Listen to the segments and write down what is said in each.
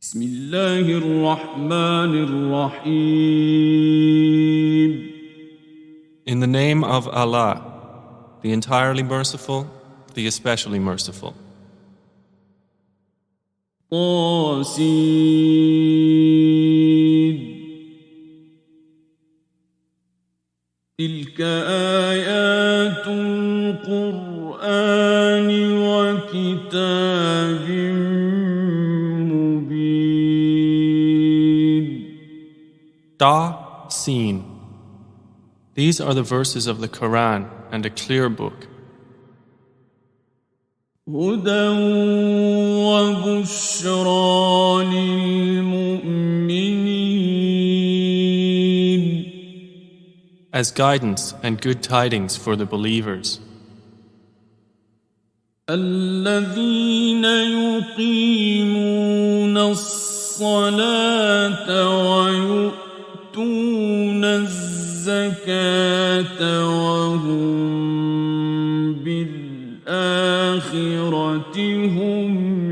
بسم الله الرحمن الرحيم. In the name of Allah, the entirely merciful, the especially merciful. طاسين تلك آيات القرآن وكتاب مبين. Sin. These are the verses of the Quran and a clear book. هدى وبشرى للمؤمنين. As guidance and good tidings for the believers. الذين يقيمون الصلاة ويؤتون الزكاة وهم بالآخرة هم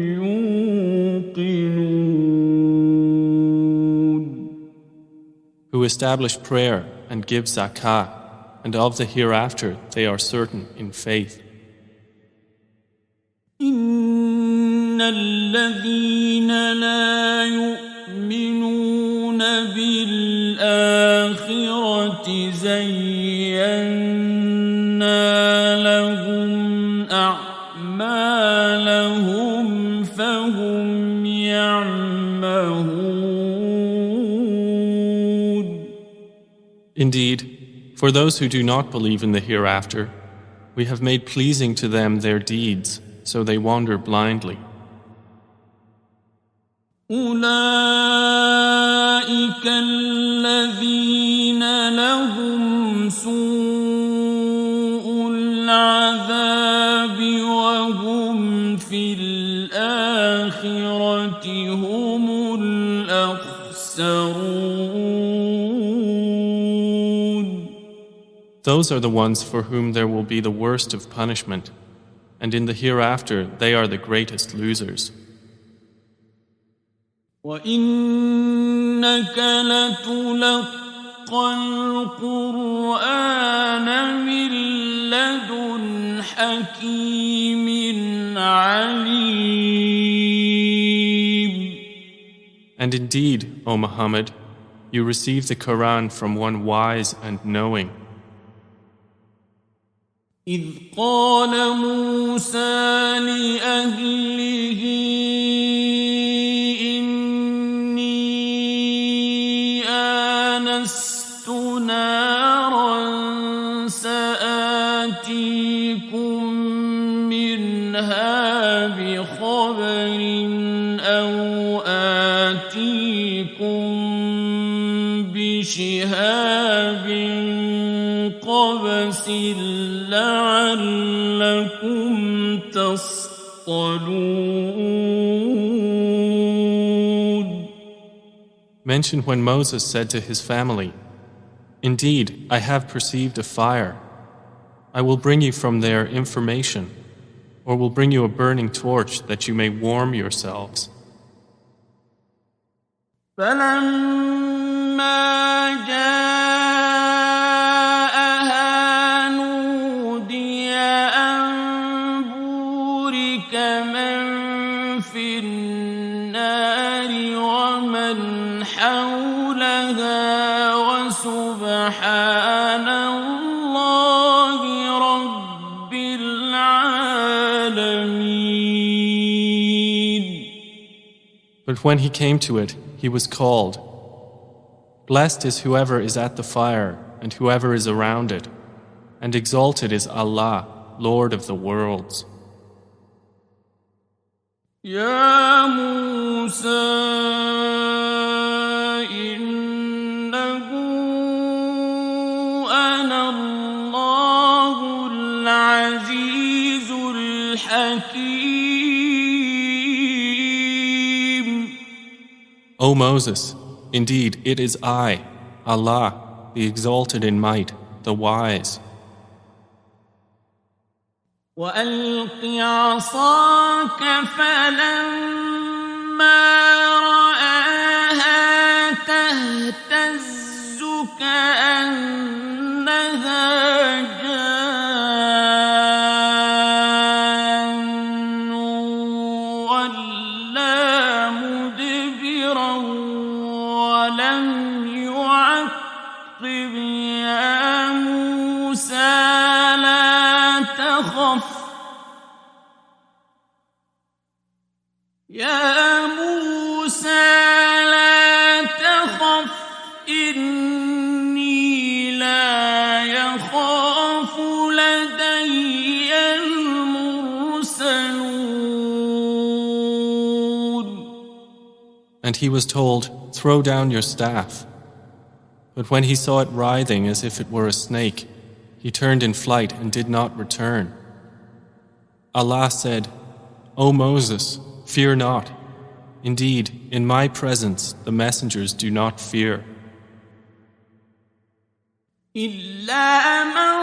يوقنون. Who establish prayer and give zakah, and of the hereafter they are certain in faith. إن الذين لا يؤمنون بالآخرة زينا لهم أعمالهم فهم يعمهون. Indeed, for those who do not believe in the hereafter, we have made pleasing to them their deeds, so they wander blindly. أولئك الذين لهم سوء العذاب وهم في الآخرة هم الأخسرون. Those are the ones for whom there will be the worst of punishment, and in the hereafter they are the greatest losers. وَإِنَّكَ لَتُلَقَّى الْقُرْآنَ مِنْ لَدُنْ حَكِيمٍ عَلِيمٍ. And indeed, O Muhammad, you receive the Quran from one wise and knowing. إذ قال موسى لأهله إني آنست نارا سآتيكم منها بخبر أو آتيكم بشهاب قبس لعلكم تصطلون. Mention when Moses said to his family, "Indeed, I have perceived a fire. I will bring you from there information, or will bring you a burning torch that you may warm yourselves." فلما جاءها نودي أن بورك من في النار ومن حولها وسبحان الله رب العالمين. But when he came to it, he was called. Blessed is whoever is at the fire and whoever is around it, and exalted is Allah, Lord of the worlds. يا موسى إنه أنا الله العزيز الحكيم. O Moses, indeed it is I, Allah, the exalted in might, the wise. وألق عصاك فلما And he was told, "Throw down your staff." But when he saw it writhing as if it were a snake, he turned in flight and did not return. Allah said, "O Moses, fear not. Indeed, in my presence the messengers do not fear." إلا من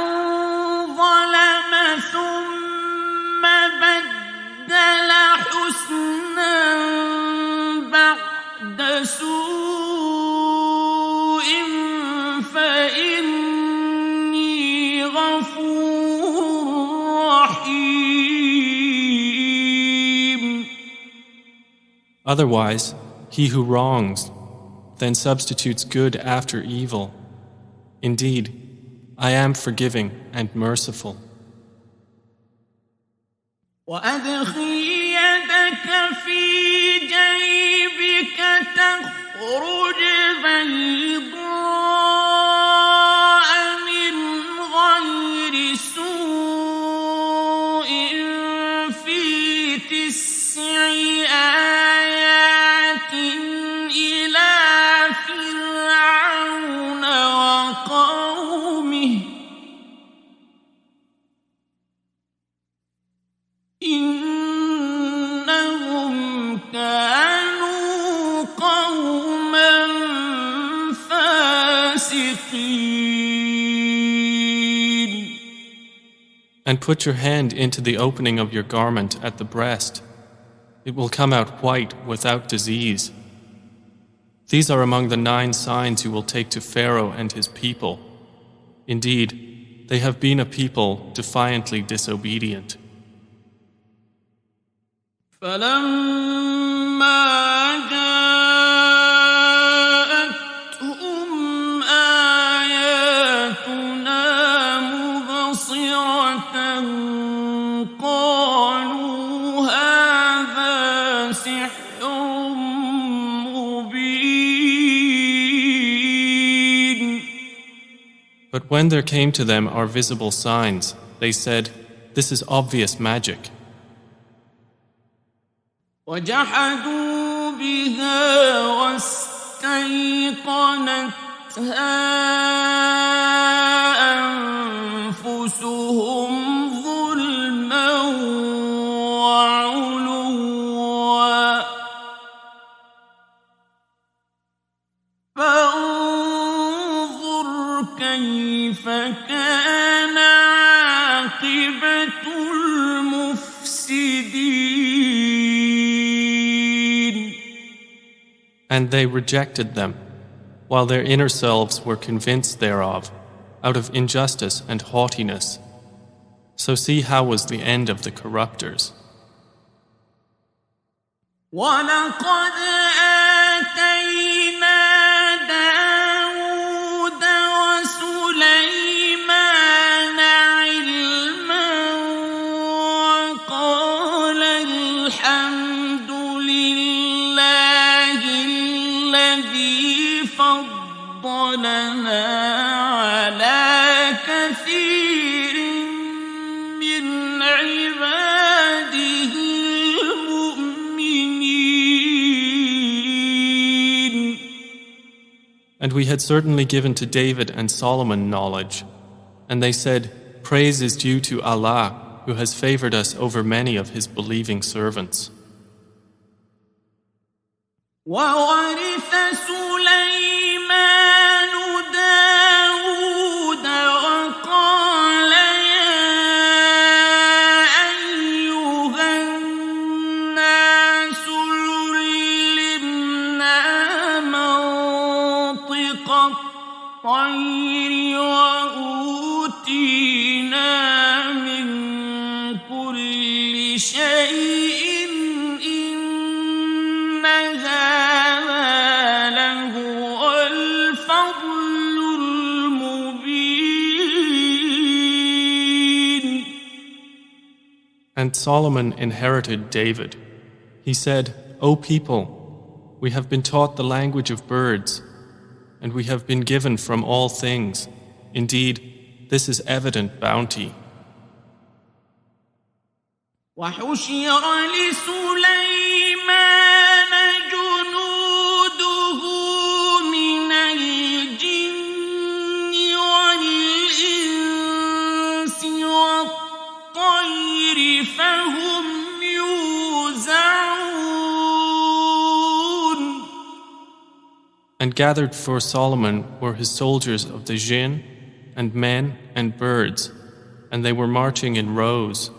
ظلم ثم بدل حسنا بعد سوء فإني غفور رحيم. Otherwise, he who wrongs, then substitutes good after evil. Indeed, I am forgiving and merciful. وأدخل يدك في جيبك تخرج بيضاء من غير سوء في 9 آيات إلى فرعون وقومه إنهم كانوا قوما فاسقين. And put your hand into the opening of your garment at the breast. It will come out white without disease. These are among the 9 signs you will take to Pharaoh and his people. Indeed, they have been a people defiantly disobedient. فلما جاءتهم آياتنا مبصرة قالوا هذا سحر مبين. But when there came to them our visible signs, they said, "This is obvious magic." وجحدوا بها واستيقنتها أنفسهم ظلما وعلوا فانظر كيف كان عاقبة المفسدين. And they rejected them, while their inner selves were convinced thereof, out of injustice and haughtiness. So see how was the end of the corruptors. وَلَقَدْ آتَيْنَا دَاوُودَ وَسُلَيْمَانَ عِلْمًا وَقَالَ الْحَمْدُ لِلَّهِ الَّذِي فَضَّلَنَا عَلَى كَثِيرٍ مِّنْ عِبَادِهِ الْمُؤْمِنِينَ. And we had certainly given to David and Solomon knowledge. And they said, "Praise is due to Allah, who has favored us over many of his believing servants." وَوَرِثَ سُلَيْمَانُ دَاوُودَ وَقَالَ يَا أَيُّهَا النَّاسُ عُلِّمْنَا مَنطِقَ الطَّيْرِ وَأُوتِينَا مِن كُلِّ شَيْءٍ إِنَّ هَذَا لَهُوَ الْفَضْلُ الْمُبِينُ. And Solomon inherited David. He said, "O people, we have been taught the language of birds, and we have been given from all things. Indeed, this is evident bounty." وحشر لسليمان جنود And gathered for Solomon were his soldiers of the jinn, and men and birds, and they were marching in rows.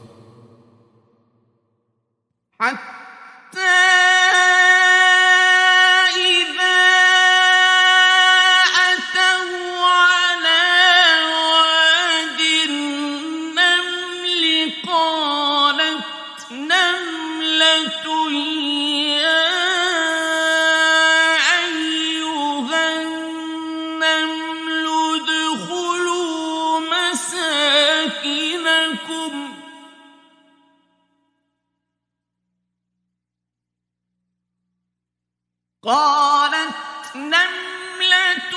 قالت نملة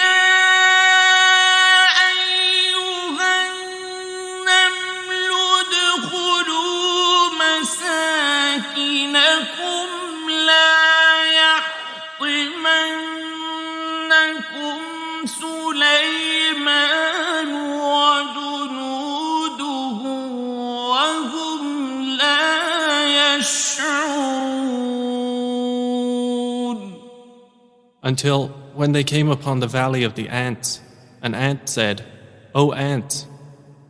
يا أيها النمل ادخلوا مساكنكم لا يحطمنكم سليمان وجنوده وهم لا يشعرون. Until when they came upon the valley of the ants, an ant said, O ants,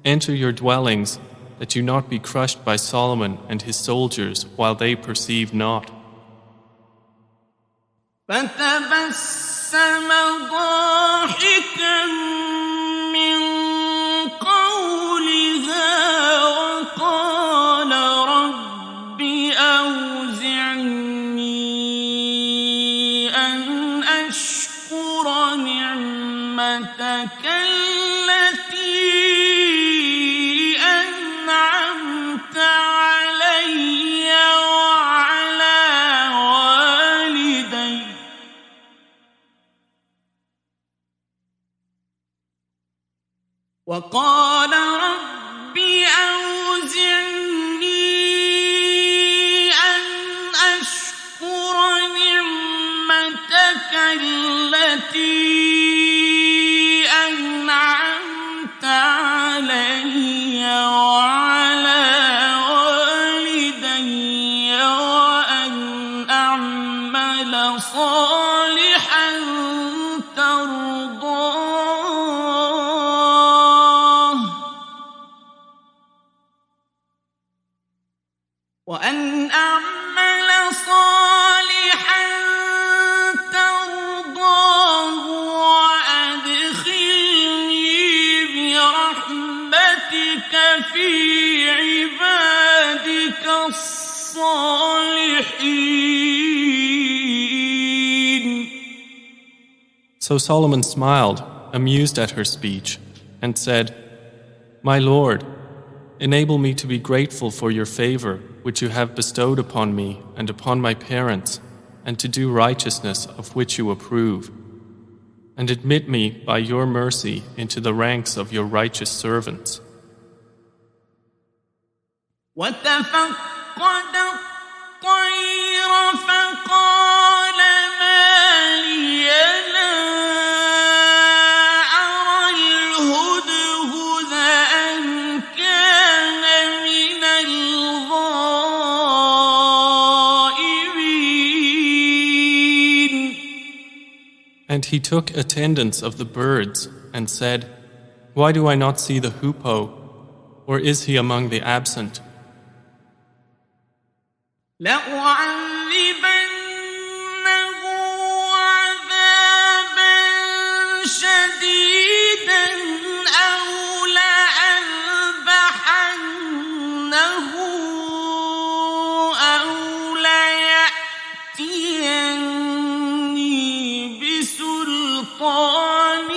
enter your dwellings, that you not be crushed by Solomon and his soldiers while they perceive not. فتبسم ضاحكا من قولها وقال رب أوزعني أن أشكر نعمتك التي أنعمت علي وعلى والدي وقال رب أوزعني أن أشكر نعمتك التي أنعمت علي وعلى والدي وأن أعمل صالحا ترضاه وأن أعمل صالحا ترضاه وأدخلني برحمتك في عبادك الصالحين. So Solomon smiled, amused at her speech, and said, My Lord, enable me to be grateful for your favor which you have bestowed upon me and upon my parents, and to do righteousness of which you approve. And admit me by your mercy into the ranks of your righteous servants. وتفقد الطير فقال ما لي لا أرى الهدهد أم كان من الغائبين. And he took attendance of the birds and said, Why do I not see the hoopoe, or is he among the absent? لأعذبنه عذابا شديدا أو لأذبحنه أو ليأتيني بسلطان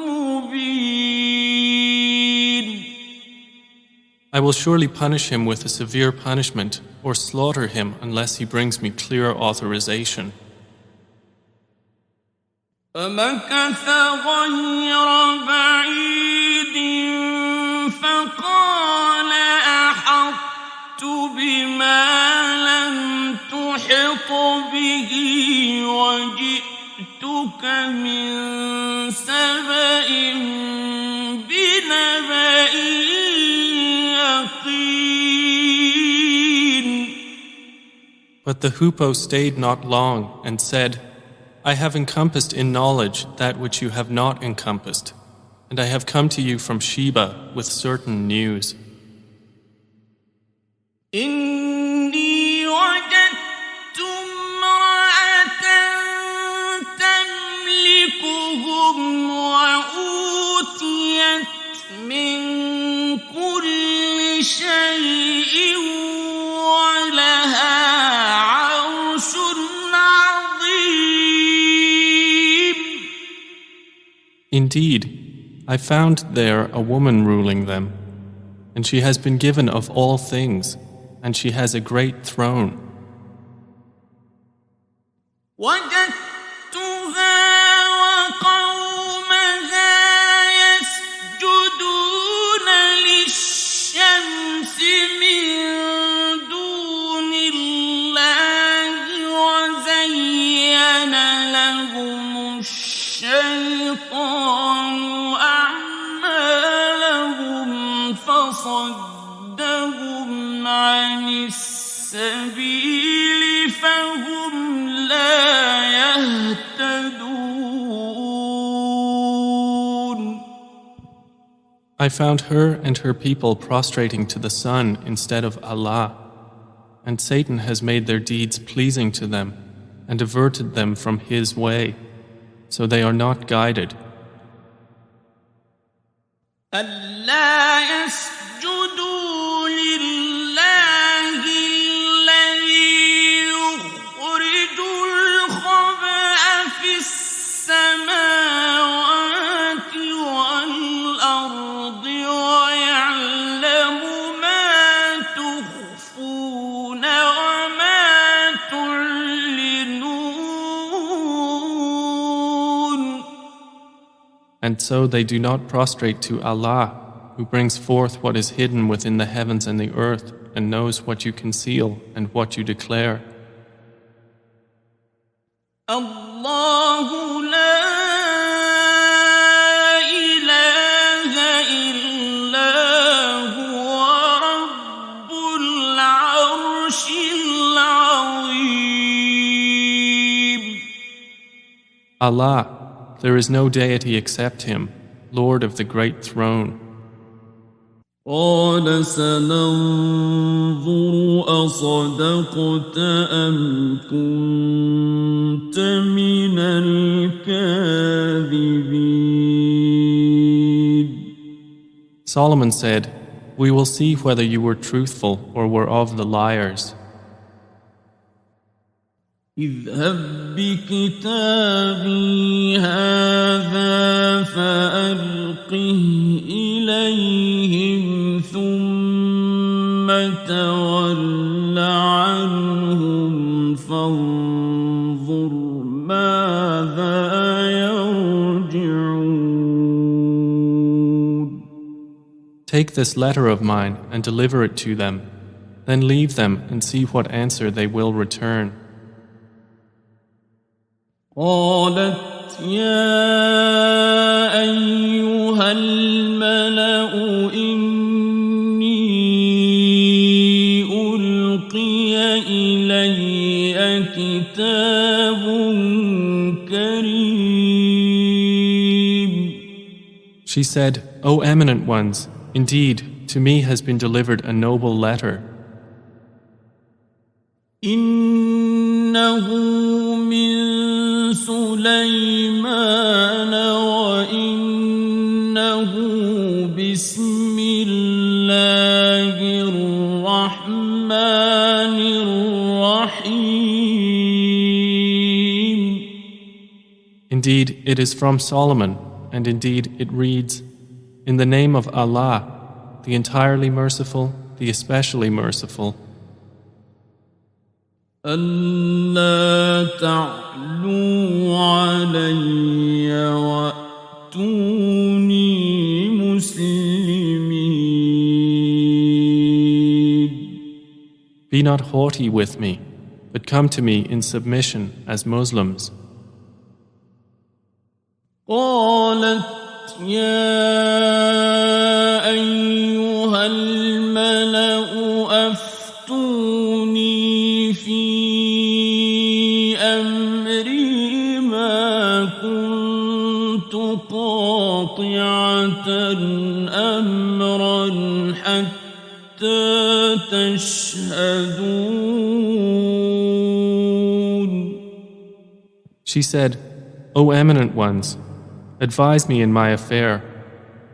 مبين. I will surely punish him with a severe punishment, or slaughter him unless he brings me clear authorization. فمكث غير بعيد فقال أحطت بما لم تحط به وجئتك من سبأ بنبأ يقين. But the hoopoe stayed not long and said, I have encompassed in knowledge that which you have not encompassed, and I have come to you from Sheba with certain news. إني وجدت امرأة تملكهم وأوتيت من كل شيء ولها عرش عظيم. Indeed, I found there a woman ruling them, and she has been given of all things, and she has a great throne. وجدتها وقومها يسجدون للشمس من دون الله وزين لهم الشيطان أعمالهم فصدهم عن السبيل فهم لا يهتدون. I found her and her people prostrating to the sun instead of Allah, and Satan has made their deeds pleasing to them and diverted them from his way, so they are not guided. ألا يسجدوا لله الذي يخرج الخبأ في السماوات والأرض ويعلم ما تخفون وما تعلنون. And so they do not prostrate to Allah, who brings forth what is hidden within the heavens and the earth, and knows what you conceal and what you declare. الله لا إله إلا هو رب العرش العظيم. Allah, there is no deity except Him, Lord of the great throne. قال سننظر أصدقت أم كنت من الكاذبين. Solomon said, We will see whether you were truthful or were of the liars. اذهب بكتابي هذا فألقه إليهم ثم تول عنهم فانظر ماذا يرجعون. Take this letter of mine and deliver it to them, then leave them and see what answer they will return. قالت يا أيها الملأ إني ألقي إلي كتاب كريم. She said, O eminent ones, indeed, to me has been delivered a noble letter. إنه من سليمان وإنه بسم الله الرحمن الرحيم. Indeed, it is from Solomon, and indeed it reads, In the name of Allah, the entirely merciful, the especially merciful. ألا تعلوا علي وأتوني مسلمين. Be not haughty with me, but come to me in submission as Muslims. قالت يا أيها الملأ أفتوني في تشهدون. She said, O eminent ones, advise me in my affair.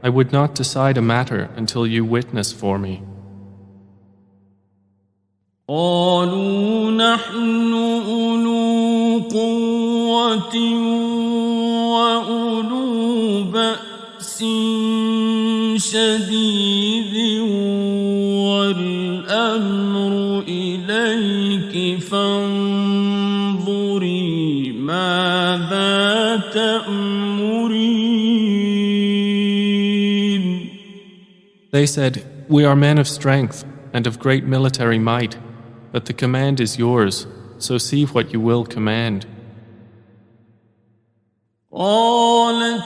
I would not decide a matter until you witness for me. قالوا نحن أولو قوة وأولو بأس شديد والأمر إليك فانظري ماذا تأمرين. They said, We are men of strength and of great military might, but the command is yours, so see what you will command. قالت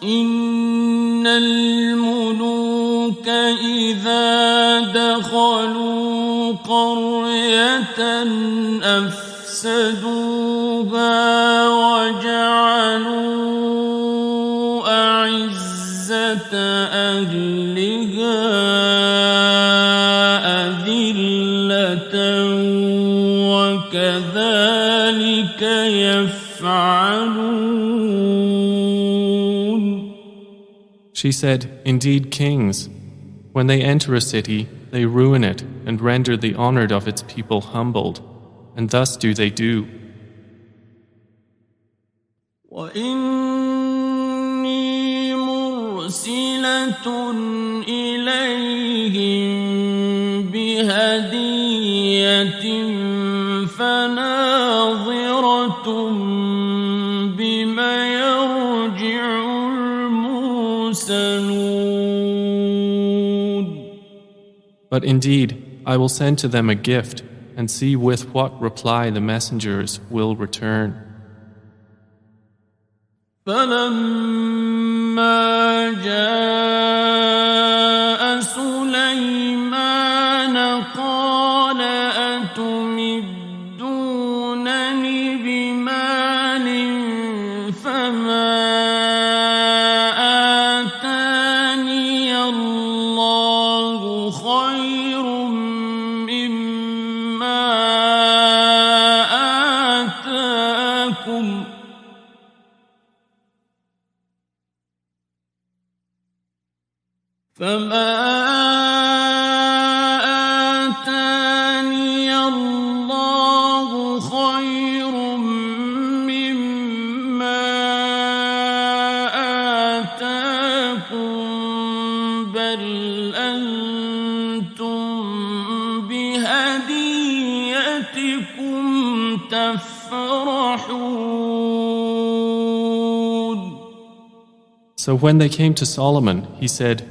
إن الملوك إذا دخلوا قرية أفسدوها وجعلوا أعزة أهلها أذلة وكذلك يفعلون. She said, Indeed, kings, when they enter a city, they ruin it and render the honored of its people humbled, and thus do they do. وإني مرسلة إليهم بهدية فناظرة بما يرجع المرسلون. But indeed, I will send to them a gift and see with what reply the messengers will return. فلما جاء سليمان قال أتمدونني بمال فما آتاني الله خير مما آتاكم فما آتاني الله خير مما آتاكم بل أنتم بهديتكم تفرحون. So when they came to Solomon, he said,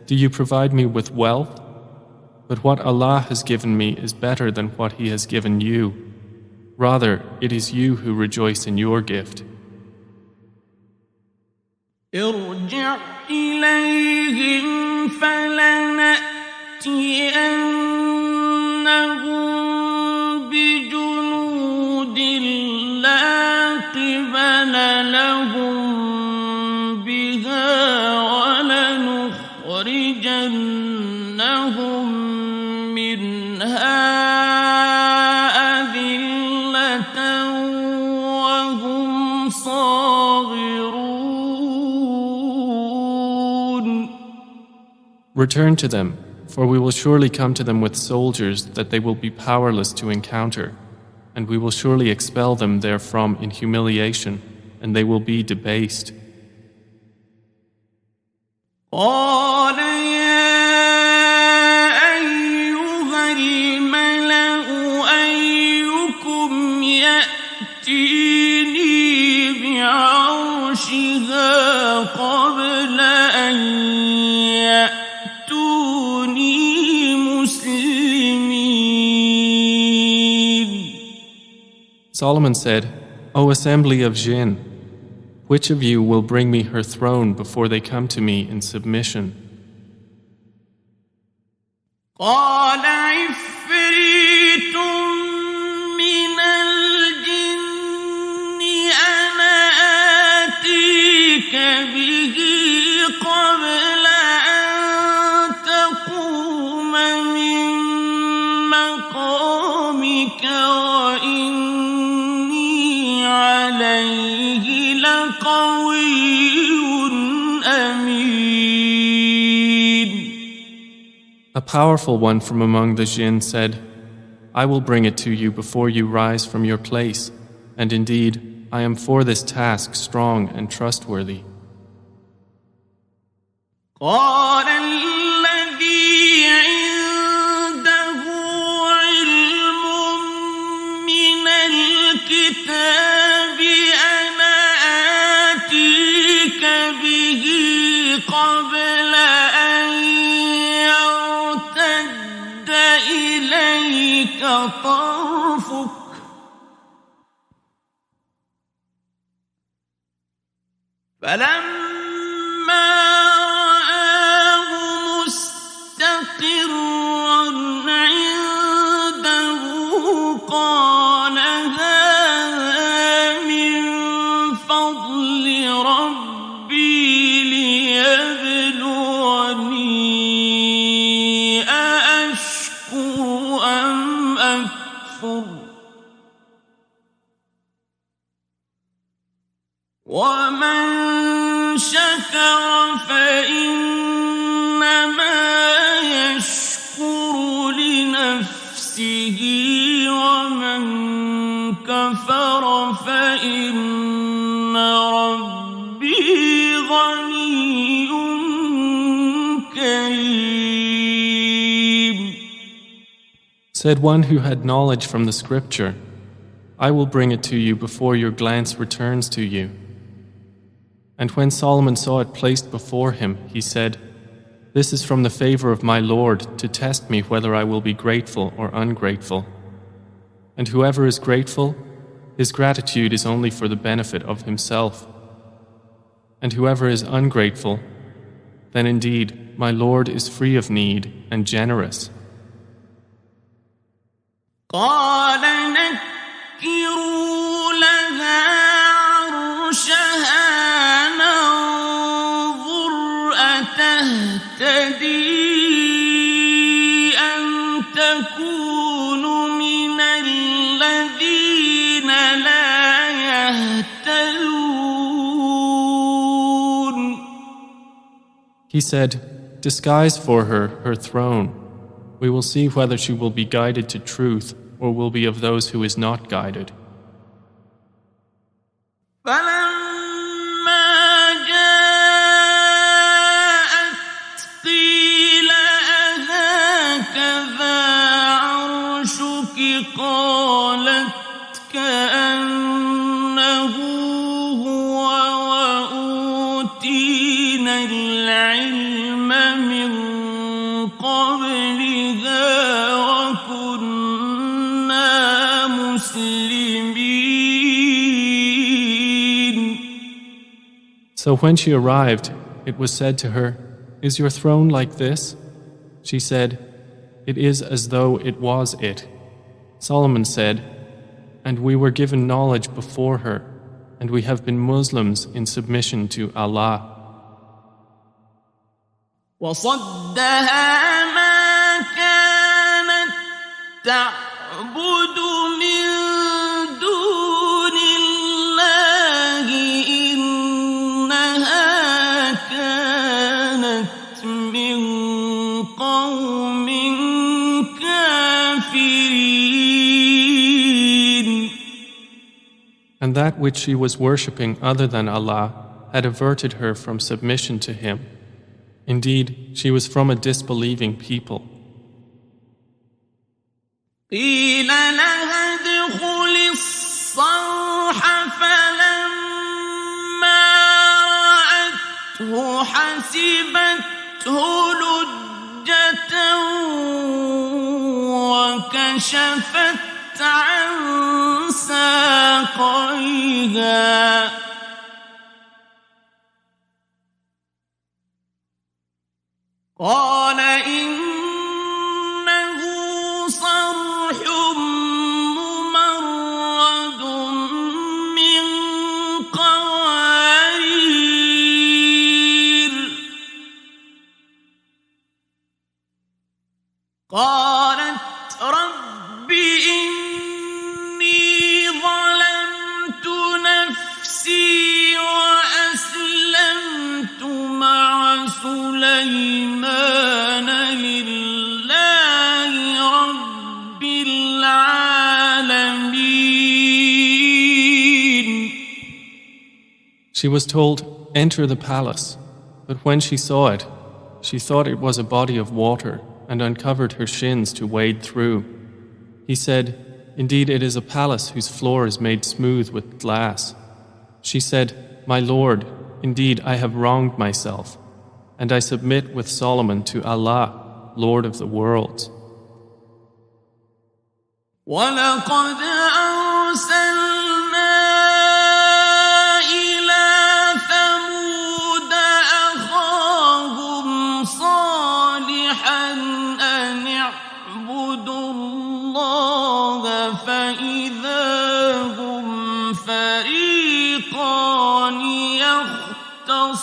Do you provide me with wealth? But what Allah has given me is better than what He has given you. Rather, it is you who rejoice in your gift. ارجع إليهم فلنأتينهم بجنود لا قبل لهم بها ولنخرجنهم منها أذلة وهم صاغرون. Return to them, for we will surely come to them with soldiers that they will be powerless to encounter, and we will surely expel them therefrom in humiliation, and they will be debased. قال يا أيها الملأ أيكم يأتيني بعرشها قبل أن يأتوني مسلمين. Solomon said, O assembly of jinn, which of you will bring me her throne before they come to me in submission? قال عفريت من الجن أنا آتيك به قبل أن تقوم من مقامك powerful one from among the jinn said, I will bring it to you before you rise from your place, and indeed, I am for this task strong and trustworthy. قال الذي عنده علم من الكتاب أنا آتيك به قبل أن يرتد إليك طرفك فلما رآه مستقرا عنده قال هذا من فضل ربي ليبلوني أأشكر أم أكفر ومن شكر فإنما يشكر لنفسه ومن كفر فإن ربي غني كريم. Said one who had knowledge from the scripture, I will bring it to you before your glance returns to you. And when Solomon saw it placed before him, he said, This is from the favor of my Lord to test me whether I will be grateful or ungrateful. And whoever is grateful, his gratitude is only for the benefit of himself. And whoever is ungrateful, then indeed my Lord is free of need and generous. قال نكروا لها عرشها تهتدي أم تكون من الذين لا يهتدون. He said, Disguise for her throne. We will see whether she will be guided to truth or will be of those who is not guided. قالت كأنه هو وأوتينا العلم من قبلها وكنا مسلمين. So when she arrived, it was said to her, Is your throne like this? She said, It is as though it was it. Solomon said, And we were given knowledge before her, and we have been Muslims in submission to Allah. وصدها ما كانت تعبد من دون الله إنها كانت من قوم كافرين. And that which she was worshipping other than Allah had averted her from submission to Him. Indeed, she was from a disbelieving people. قيل لها ادخلي الصرح فلما رأته حسبته لجة وكشفت عن ساقيها قال إنه صرح ممرد من قوارير قالت رب إني ظلمت نفسي وأسلمت مع سليمان She was told, "Enter the palace," but when she saw it, she thought it was a body of water and uncovered her shins to wade through. He said, "Indeed, it is a palace whose floor is made smooth with glass." She said, "My Lord, indeed I have wronged myself, and I submit with Solomon to Allah, Lord of the worlds." وَلَقَدْ أَرْسَلْنَا إِلَى ثَمُودَ أَخَاهُمْ صَالِحًا أَنِ اعْبُدُوا اللَّهَ فَإِذَا هُمْ فَرِيقَانِ يَخْتَصِمُونَ.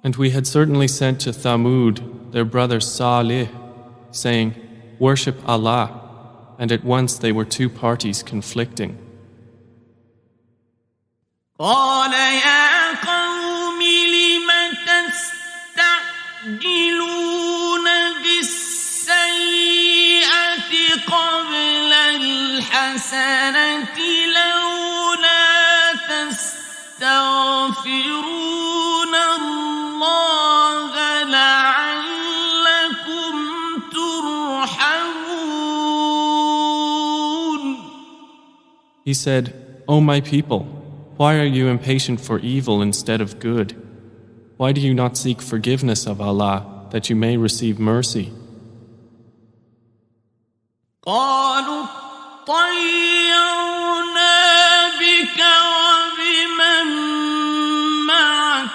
And we had certainly sent to Thamud their brother Salih, saying, "Worship Allah," and at once they were two parties conflicting. قال يا قوم لم تستعجلون بالسيئة قبل الحسنة لولا تستغفرون الله لعلكم ترحمون. He said, "O my people, why are you impatient for evil instead of good? Why do you not seek forgiveness of Allah that you may receive mercy?" قالوا اطيرنا بك وبمن معك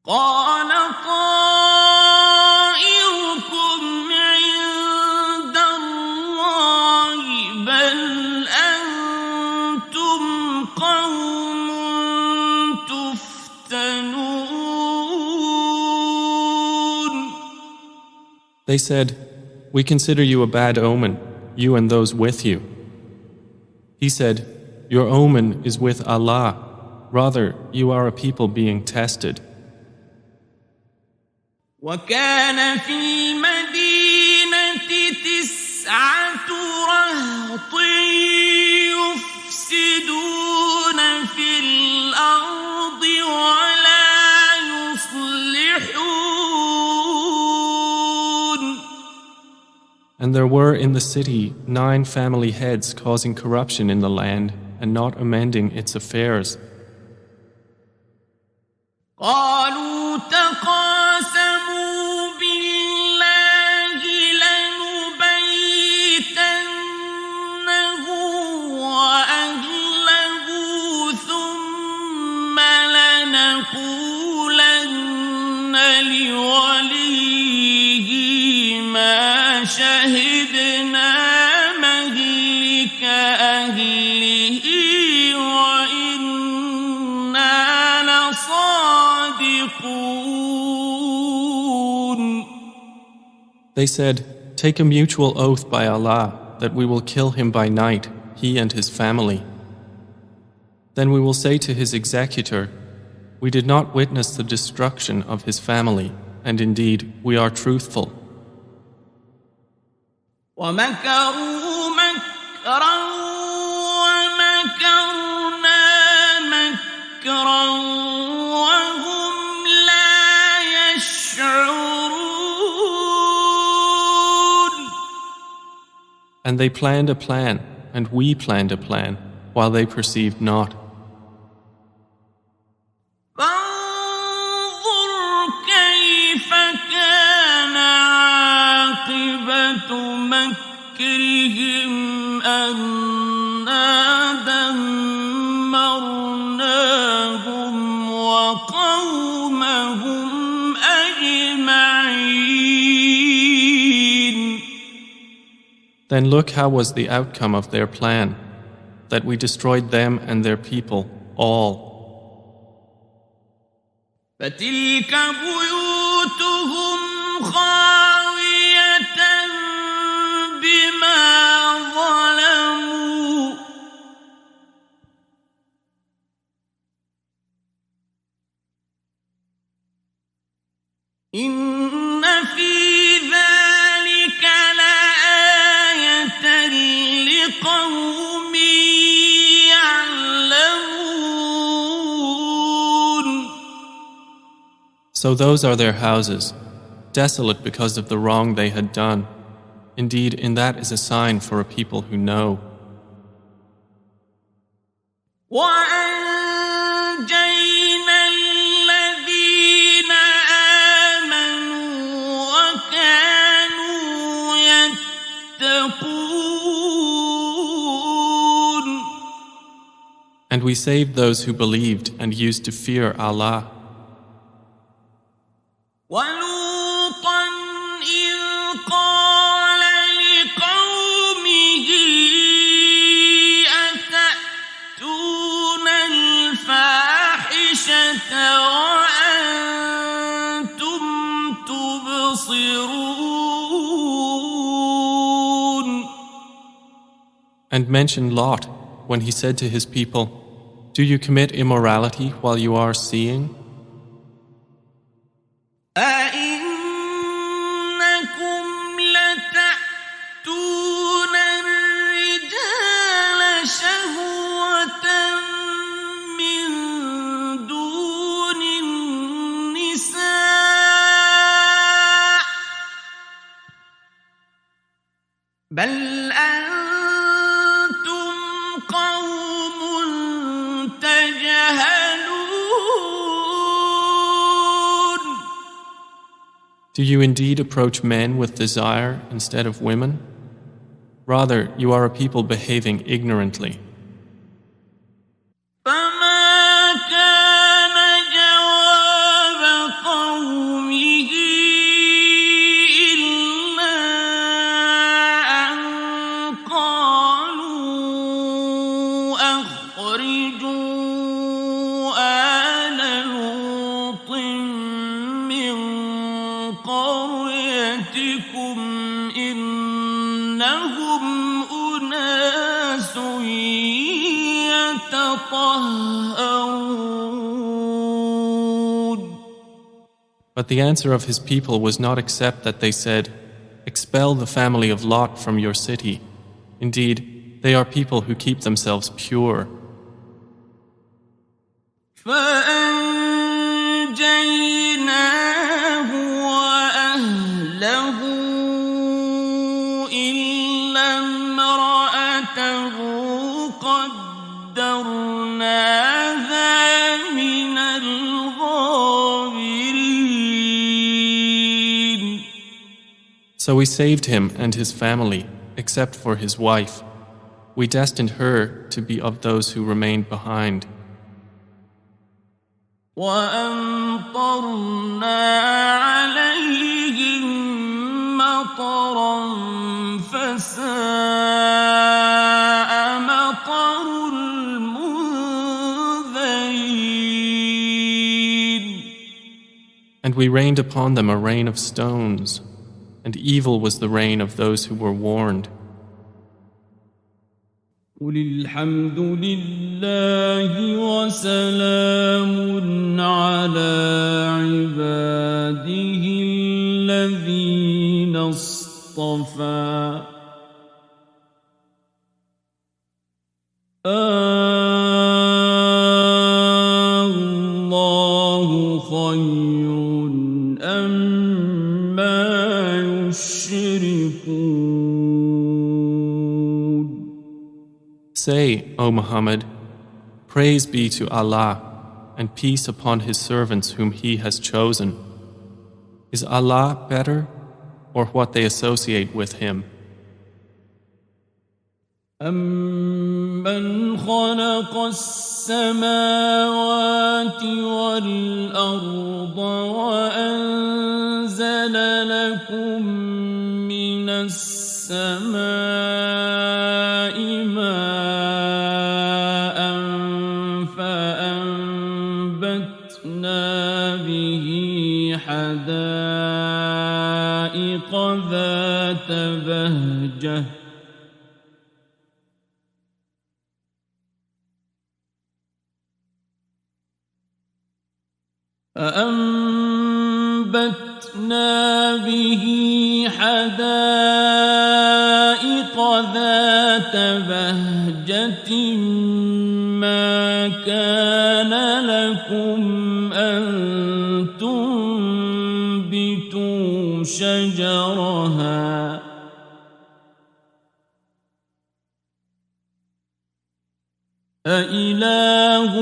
قال طائركم عند الله بل أنتم قوم تفتنون. They said, "We consider you a bad omen, you and those with you." He said, "Your omen is with Allah. Rather, you are a people being tested." وكان في المدينة 9 رهط يفسدون في الأرض ولا يصلحون. And there were in the city 9 family heads causing corruption in the land and not amending its affairs. قالوا تقاسموا بالله لنبيتنه وأهله ثم لنقولن لوليه ما شهدنا مهلك أهله وإنا لصادقون. They said, "Take a mutual oath by Allah that we will kill him by night, he and his family. Then we will say to his executor, we did not witness the destruction of his family, and indeed we are truthful." ومكروا مكرا ومكرنا مكرا وهم لا يشعرون. And they planned a plan, and we planned a plan, while they perceived not. فانظر كيف كان عاقبة مكرهم أنا دمرناهم وقومهم أجمعين. Then look how was the outcome of their plan, that we destroyed them and their people, all. فتلك بيوتهم خاوية بما ظلموا إن في ذلك لآية So those are their houses, desolate because of the wrong they had done. Indeed, in that is a sign for a people who know. وأنجينا الذين آمنوا وكانوا يتقون. And we saved those who believed and used to fear Allah. ولوطا إذ قال لقومه أتأتون الفاحشة وأنتم تبصرون. And mention Lot when he said to his people, "Do you commit immorality while you are seeing?" أئنكم لتأتون الرجال شهوة من دون النساء بل أنتم قوم تجهلون. Do you indeed approach men with desire instead of women? Rather, you are a people behaving ignorantly. فما كان جواب قومه إلا أن قالوا أخرجوا آل لوط من قريتكم إنهم أناس يتطهرون. But the answer of his people was not except that they said, "Expel the family of Lot from your city. Indeed, they are people who keep themselves pure." فأنجيناه وأهله إلا امرأته قدرناها من الغابرين. So we saved him and his family, except for his wife. We destined her to be of those who remained behind. وأمطرنا عليهم مطرا فساء مطر المنذرين. And we rained upon them a rain of stones, and evil was the rain of those who were warned. قل الحمد لله وسلام على عباده الذين اصطفى الله خير أما يشركون. Say, O Muhammad, praise be to Allah, and peace upon His servants whom He has chosen. Is Allah better, or what they associate with Him? أَمَّنْ خَلَقَ السَّمَاوَاتِ وَالْأَرْضَ وَأَنزَلَ لَكُم مِّنَ السَّمَاءِ مَاءً فَأَنبَتْنَا بِهِ حَدَائِقَ ذَاتَ بَهْجَةٍ ما كان لكم أن تنبتوا شجرها أإله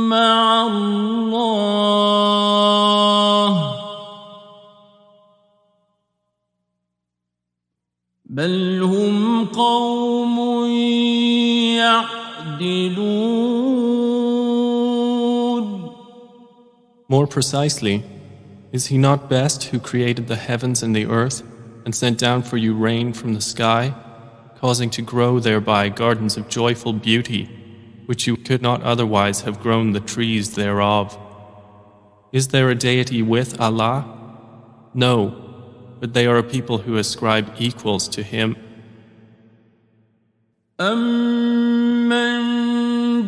مع الله بل هم قوم يعدلون. More precisely, is he not best who created the heavens and the earth and sent down for you rain from the sky, causing to grow thereby gardens of joyful beauty, which you could not otherwise have grown the trees thereof? Is there a deity with Allah? No, but they are a people who ascribe equals to him. أَمَّنْ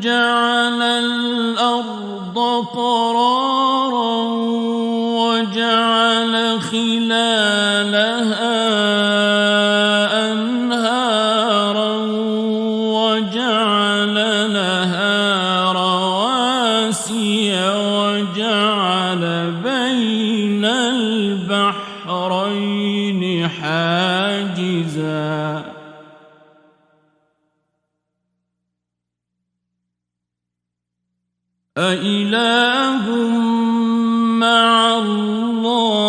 جَعَلَ الْأَرْضَ قَرَارًا وَجَعَلَ خِلَالَهَا أَنْهَارًا وَجَعَلَ لَهَا رواسي وجعل بين البحرين حاجزا أإله مع الله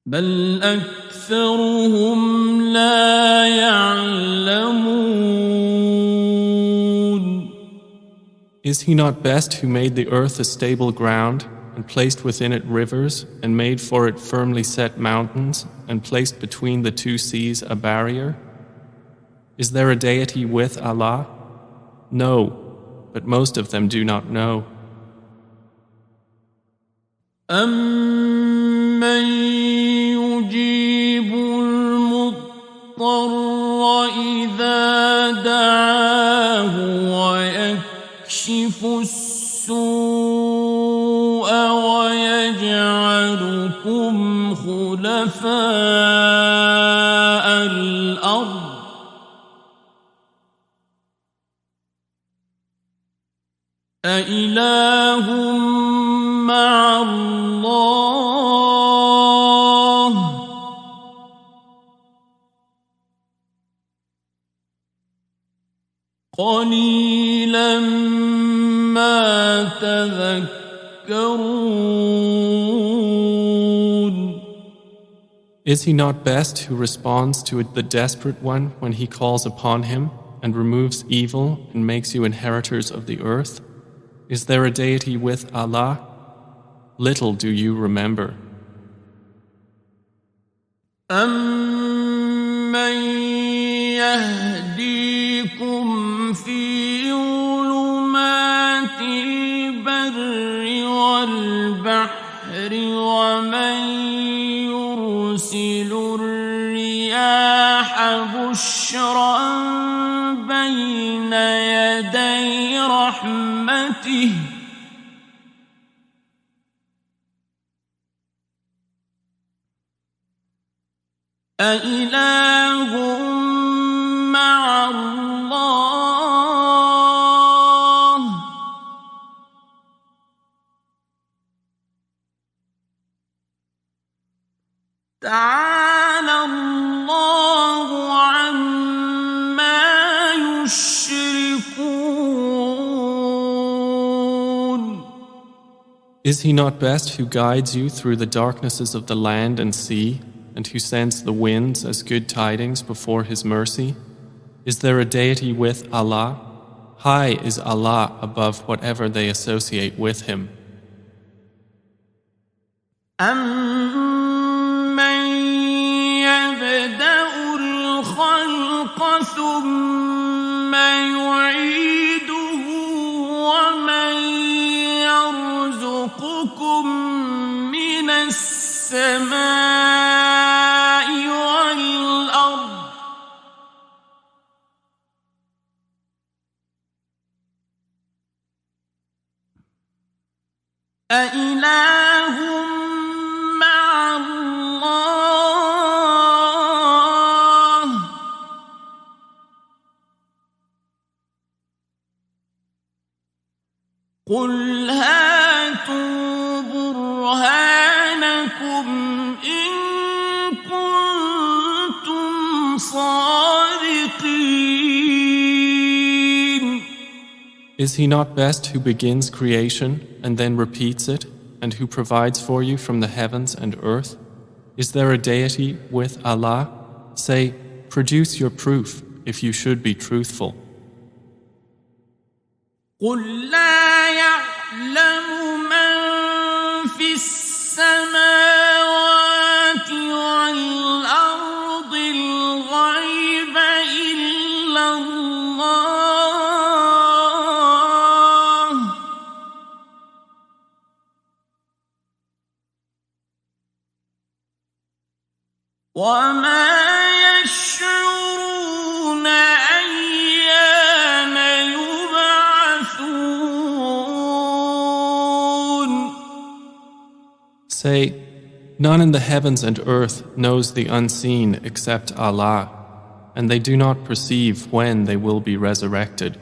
بل أكثرهم لا يعلمون. Is he not best who made the earth a stable ground and placed within it rivers and made for it firmly set mountains and placed between the two seas a barrier? Is there a deity with Allah? No, but most of them do not know. أَمَّن يُجِيبُ الْمُضْطَرَّ إِذَا دَعَاهُ وَيَكْشِفُ السُّوءَ وَيَجْعَلُكُمْ خُلَفَاءَ الْأَرْضِ أإله مع الله قليلا ما تذكرون. Is he not best who responds to the desperate one when he calls upon him and removes evil and makes you inheritors of the earth? Is there a deity with Allah? Little do you remember. أَمَّن يَهْدِيكُمْ فِي ظُلُمَاتِ الْبَرِّ وَالْبَحْرِ وَمَن يُرْسِلُ الرِّيَاحَ بُشْرًا بَيْنَ يَدَيْ رَحْمَتِهِ أإله مع الله تعالى الله عما يشركون. Is he not best who guides you through the darknesses of the land and sea, and who sends the winds as good tidings before his mercy? Is there a deity with Allah? High is Allah above whatever they associate with him. أَمَّن يَبْدَأُ الْخَلْقَ ثُمَّ يُعِيدُهُ وَمَن يَرْزُقُكُم مِّنَ السَّمَاءِ وَالْأَرْضِ أإله مع الله قل هاتوا برهانكم إن كنتم صادقين. Is he not best who begins creation and then repeats it, and who provides for you from the heavens and earth? Is there a deity with Allah? Say, produce your proof if you should be truthful. قل لا يعلم من في السماوات والأرض الغيب إلا الله وما يشعرون أيان يبعثون. Say, none in the heavens and earth knows the unseen except Allah, and they do not perceive when they will be resurrected.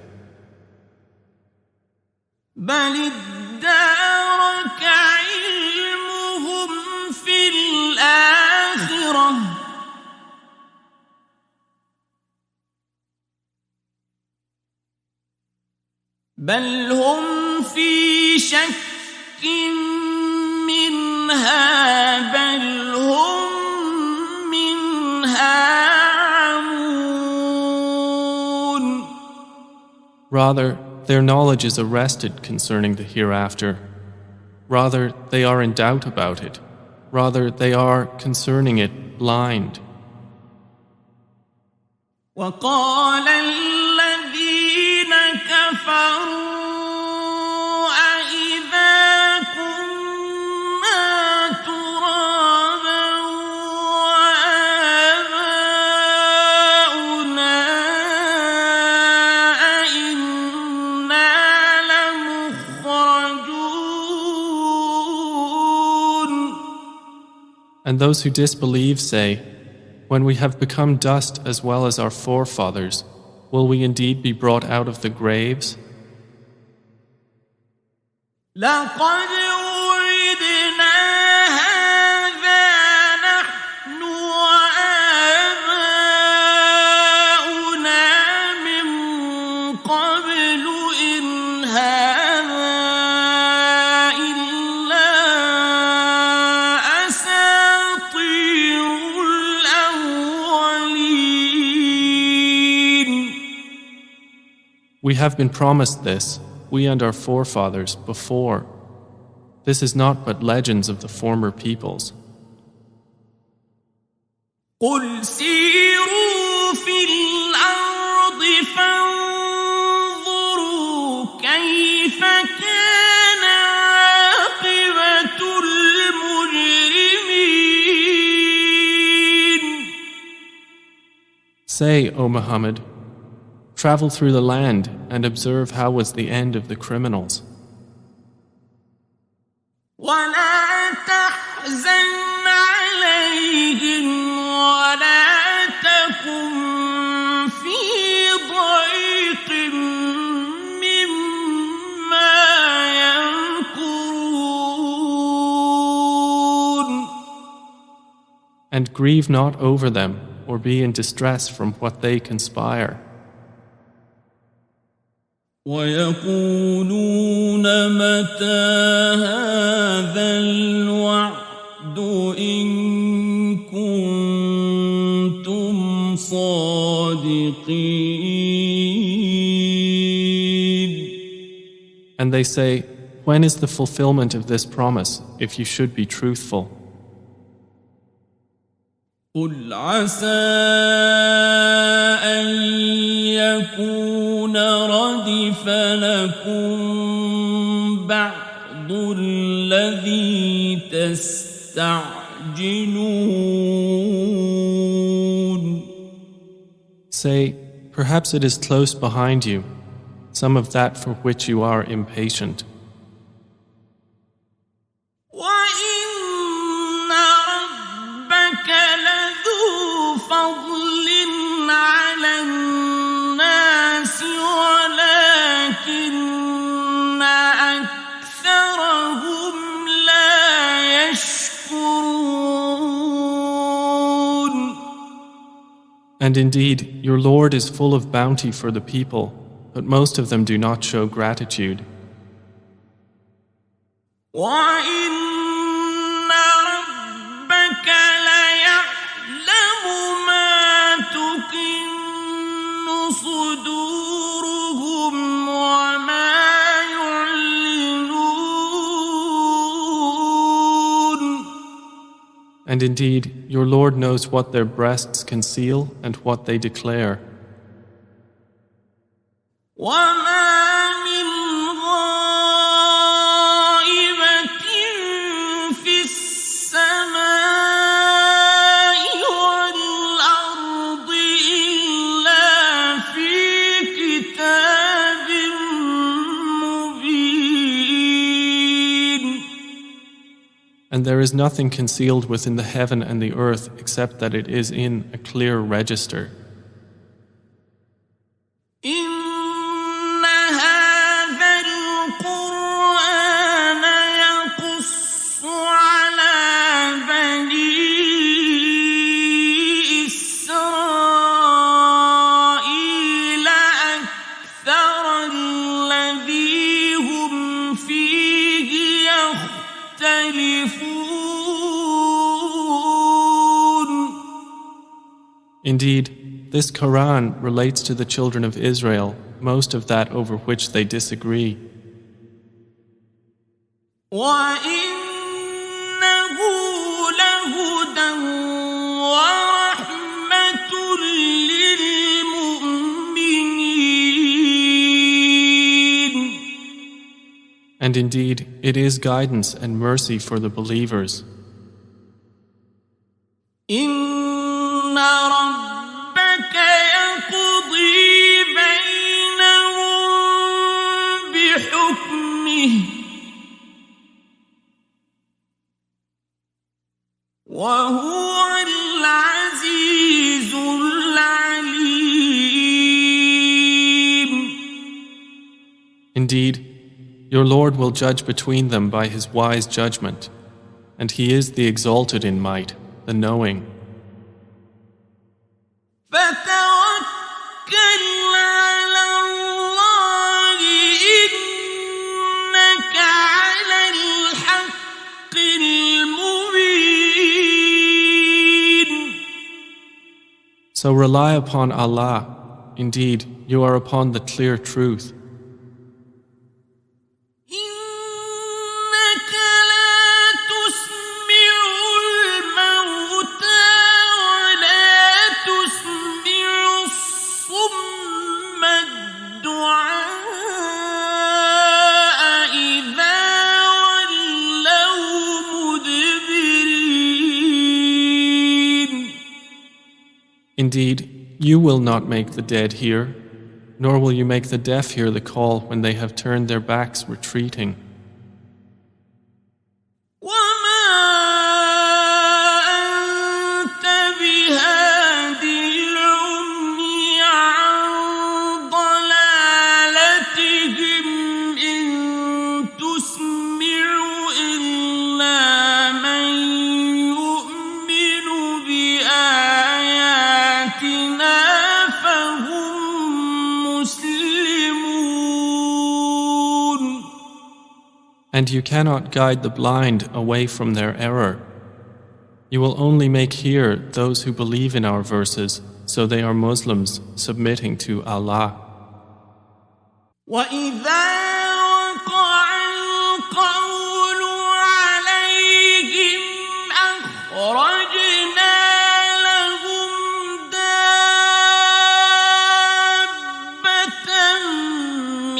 بل ادارك علمهم في الآخرة بل هم في شك منها بل هم منها عمون. Rather, their knowledge is arrested concerning the hereafter. Rather, they are in doubt about it. Rather, they are concerning it blind. وقال الذين كفروا أإذا كنا ترابا وآباؤنا أإنا لمخرجون. And those who disbelieve say, when we have become dust as well as our forefathers, will we indeed be brought out of the graves? لقد وعدنا هذا نحن وآباؤنا من قبل إن هذا إلا أساطير الأولين. We have been promised this, we and our forefathers before. This is not but legends of the former peoples. قل سيروا في الأرض فانظروا كيف كان عاقبة المجرمين. Say, O Muhammad, travel through the land and observe how was the end of the criminals. ولا تحزن عليهم ولا تكن في ضيق مما يمكرون. And grieve not over them or be in distress from what they conspire. ويقولون متى هذا الوعد إن كنتم صادقين. And they say, when is the fulfillment of this promise, if you should be truthful? قل عسى أن يكون ردف لكم بعض الذي تستعجلون. Say, perhaps it is close behind you, some of that for which you are impatient. وإن ربك لذو فضل على الناس ولكن And indeed, your Lord is full of bounty for the people, but most of them do not show gratitude. وَإِنَّ رَبَّكَ لَيَعْلَمُ مَا تُكِنُّ صُدُورُهُمْ وَمَا يُعْلِنُونَ. And indeed, your Lord knows what their breasts conceal and what they declare. وَمَا مِنْ غَائِبَةٍ فِي السَّمَاءِ وَالْأَرْضِ إِلَّا فِي كِتَابٍ مُبِينٍ. And there is nothing concealed within the heaven and the earth except that it is in a clear register. إِنَّ هَذَا الْقُرْآنَ يَقُصُّ عَلَى بَنِي إِسْرَائِيلَ أَكْثَرَ الَّذِي هُمْ فِيهِ يَخْتَلِفُونَ. Indeed, this Quran relates to the children of Israel most of that over which they disagree. وَإِنَّهُ لَهُدًى وَرَحْمَةٌ لِّلْمُؤْمِنِينَ. And indeed, it is guidance and mercy for the believers. إِنَّ رَبَّكَ يَقْضِي بَيْنَهُم بِحُكْمِهِ وَهُوَ الْعَزِيزُ الْعَلِيمُ. Indeed, your Lord will judge between them by his wise judgment, and he is the exalted in might, the knowing. فَتَوَكَّلْ عَلَى اللَّهِ إِنَّكَ عَلَى الْحَقِّ الْمُبِينِ. So rely upon Allah. Indeed, you are upon the clear truth. إِنَّكَ لَا تُسْمِعُ الْمَوْتَىٰ وَلَا تُسْمِعُ الصُّمَّ الدُّعَاءَ إِذَا وَلَّوْا مُدْبِرِينَ. Indeed, you will not make the dead hear, nor will you make the deaf hear the call when they have turned their backs retreating. وَمَا أَنتَ بِهَادِ الْعُمْيِ عَن ضَلَالَتِهِمْ إِن تُسْمِعُ إِلَّا مَن يُؤْمِنُ بِآيَاتِنَا فَهُم مُسْلِمُونَ. And you cannot guide the blind away from their error. You will only make hear those who believe in our verses, so they are Muslims submitting to Allah. وَإِذَا وَقَعَ الْقَوْلُ عَلَيْهِمْ أَخْرَجْنَا لَهُمْ دَابَّةً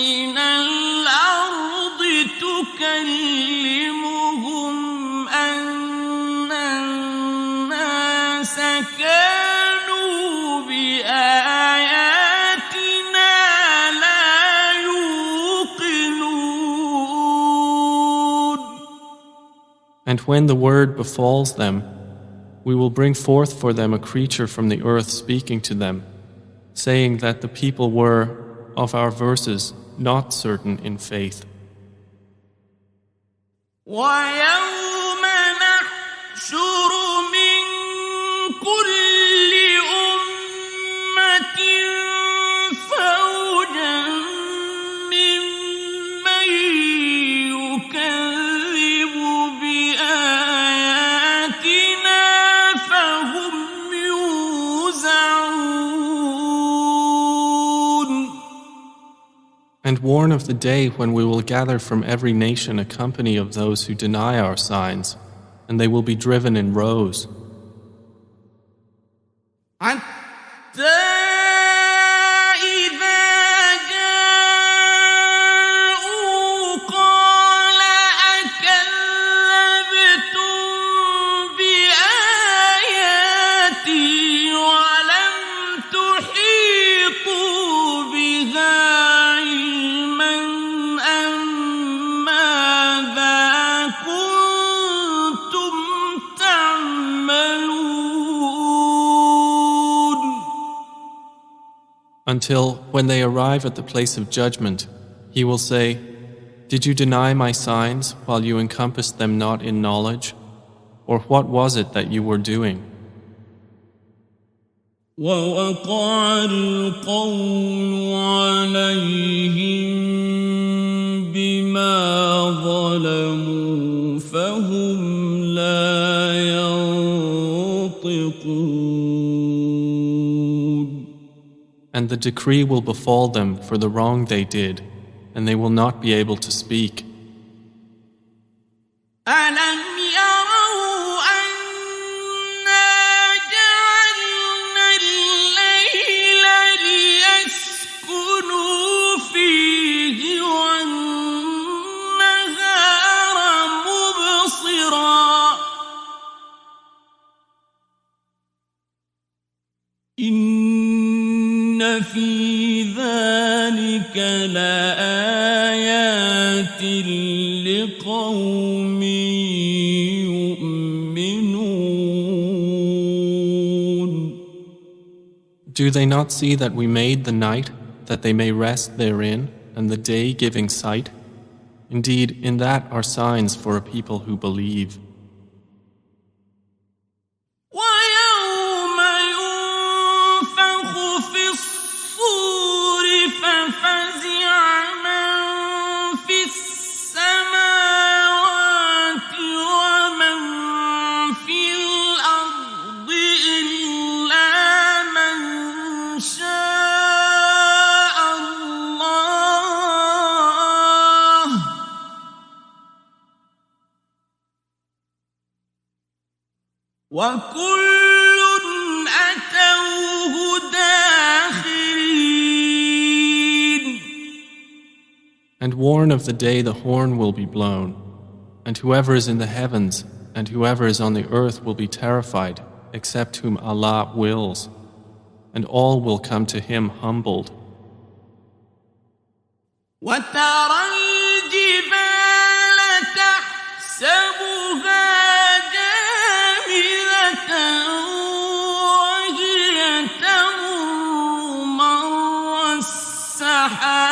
مِّنَ الْأَرْضِ تُكَلِّمُهُمْ أَنَّ النَّاسَ كَانُوا بِآيَاتِنَا لَا يُوقِنُونَ. And when the word befalls them, we will bring forth for them a creature from the earth speaking to them, saying that the people were, of our verses, not certain in faith. وَيَوْمَ نَحْشُرُ مِن كُلِّ أُمَّةٍ And warn of the day when we will gather from every nation a company of those who deny our signs, and they will be driven in rows. Until, when they arrive at the place of judgment, he will say, "Did you deny my signs while you encompassed them not in knowledge? Or what was it that you were doing?" ووقع القول عليهم بما ظلموا فهم لا ينطقون. And the decree will befall them for the wrong they did, and they will not be able to speak. ألم يروا أنا جعلنا الليل ليسكنوا فيه والنهار مبصرا إن في ذلك لآيات لقوم يؤمنون. Do they not see that we made the night that they may rest therein, and the day giving sight? Indeed, in that are signs for a people who believe. وكل أتوه داخرين. And warn of the day the horn will be blown, and whoever is in the heavens and whoever is on the earth will be terrified, except whom Allah wills, and all will come to Him humbled. وترى الجبال تحسبها وهي تمر مر السحاب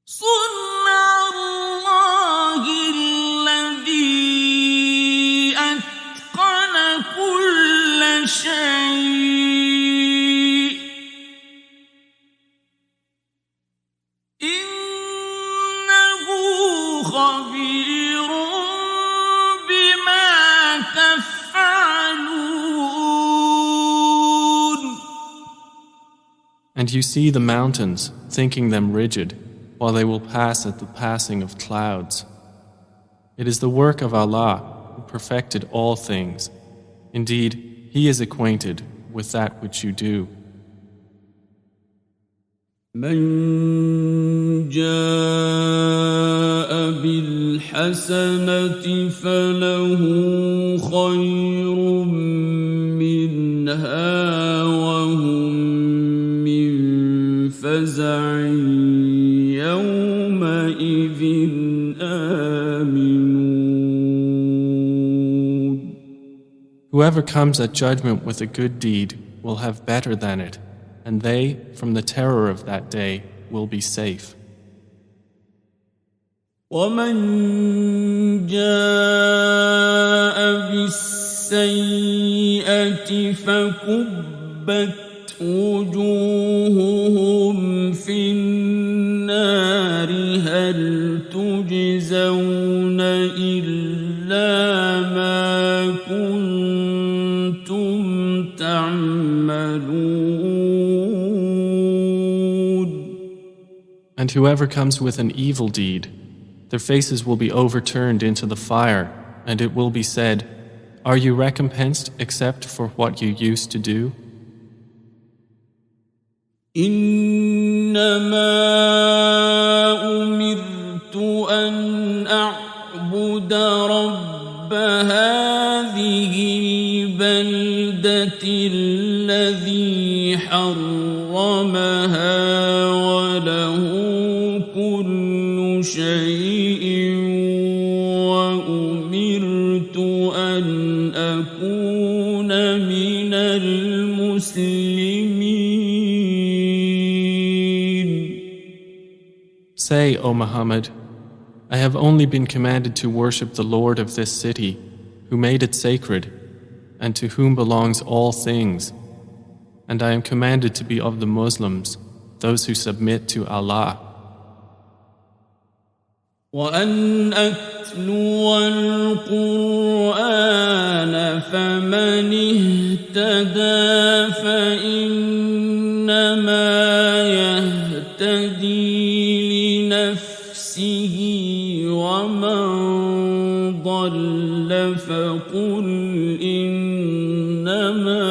صنع الله الذي أتقن كل شيء خبير بما تفعلون. And you see the mountains, thinking them rigid, while they will pass at the passing of clouds. It is the work of Allah, who perfected all things. Indeed, He is acquainted with that which you do. من جاء بالحسنة فله خير منها وهم من فزع يومئذ آمنون. Whoever comes at judgment with a good deed will have better than it, and they, from the terror of that day, will be safe. ومن جاء بالسيئة فكبت وجوههم في النار هل تجزون إلا ما كنتم تعملون. And whoever comes with an evil deed, their faces will be overturned into the fire, and it will be said, "Are you recompensed except for what you used to do?" إنما أمرت أن أعبد رب هذه البلدة الذي حرمها وله كل شيء وأمرت أن أكون من المسلمين. Say, O Muhammad, I have only been commanded to worship the Lord of this city, who made it sacred, and to whom belongs all things. And I am commanded to be of the Muslims, those who submit to Allah. وأن أتلو القرآن فمن اهتدى فإنما يهتدي لنفسه ومن ضل فقل إنما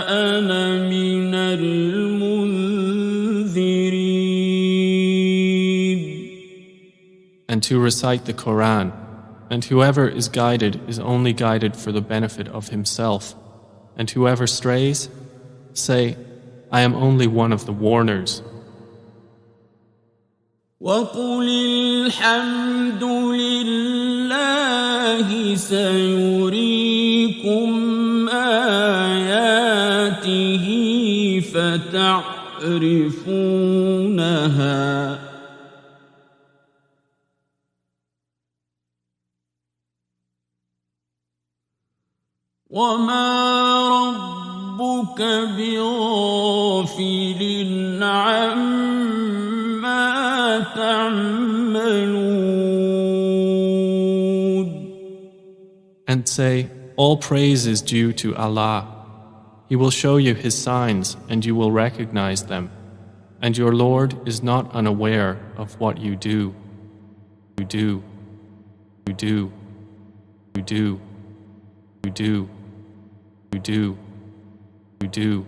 أنا من المنذرين. And to recite the Quran, and whoever is guided is only guided for the benefit of himself, and whoever strays, say, I am only one of the warners. وقل الحمد لله سيريكم آياته فتعرفونها وما ربك بغافل عما تعملون. And say, all praise is due to Allah. He will show you His signs and you will recognize them. And your Lord is not unaware of what you do. You do. You do. You do. You do. You do. You do.